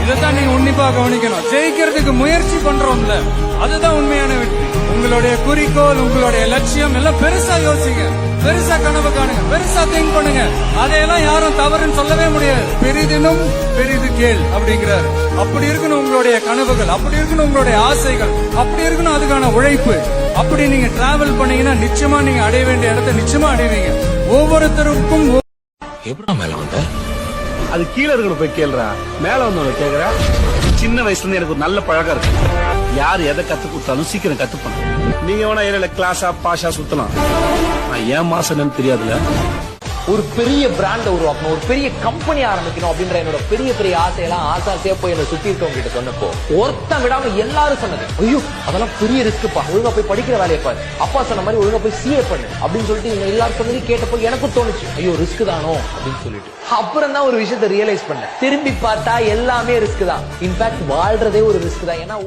இதைத்தான் நீங்க உன்னிப்பா கவனிக்கணும். ஜெயிக்கிறதுக்கு முயற்சி பண்றோம்ல, அதுதான் உண்மையான வெற்றி. உங்களுடைய குறிக்கோள், உங்களுடைய லட்சியம் எல்லாம் பெருசா யோசிங்க, பெருசா கனவு காணுங்க, பெருசா திங்க் பண்ணுங்க. அதையெல்லாம் யாரும் தவறுன்னு சொல்லவே முடியாது. பெரிதினும் பெரிது கேள் அப்படிங்கிறாரு. அப்படி இருக்கணும் உங்களுடைய கனவுகள், அப்படி இருக்கணும் உங்களுடைய ஆசைகள், அப்படி இருக்கணும் அதுக்கான உழைப்பு. அப்படி நீங்க டிராவல் பண்ணீங்கன்னா நிச்சயமா நீங்க அடைய வேண்டிய இடத்தை நிச்சயமா அடைவீங்க. ஒவ்வொருத்தருக்கும் எப்படா மேல வந்த? அது கீழே இருக்கணும் போய் கேளுறா, மேல வந்தவங்க கேக்குற. சின்ன வயசுல இருந்து எனக்கு ஒரு நல்ல பழக்கம் இருக்கு. யார் எதை கத்து கொடுத்தாலும் சீக்கிரம் கத்துப்பேன். நீங்க வேணா ஏரியால கிளாஸா பாஷா சுத்தலாம், நான் ஏன் மாசம் தெரியாதுல. ஒரு பெரிய பிராண்ட உருவாக்கணும், ஒரு பெரிய கம்பெனி ஆரம்பிக்கணும் அப்படின்ற என்னோட பெரிய பெரிய ஆசையெல்லாம் ஆசாசியா போய் என்ன சுத்தி இருக்கவங்க கிட்ட சொன்னப்போ ஒருத்தன் விடாம எல்லாரும் சொன்னது, ஐயோ அதெல்லாம் பெரிய ரிஸ்க்ப்பா, ஒழுங்கா போய் படிக்கிற வேலையை பாரு, அப்பா சொன்ன மாதிரி ஒழுங்கா போய் சிஏ பண்ணு அப்படின்னு சொல்லிட்டு இவங்க எல்லாரும் சொன்னது கேட்டப்போ எனக்கும் தோணுச்சு, ஐயோ ரிஸ்க் தானோ அப்படின்னு சொல்லிட்டு. அப்புறம் தான் ஒரு விஷயத்தை ரியலைஸ் பண்ணேன். திரும்பி பார்த்தா எல்லாமே ரிஸ்க் தான். இன்ஃபேக்ட் வாழ்றதே ஒரு ரிஸ்க் தான். ஏன்னா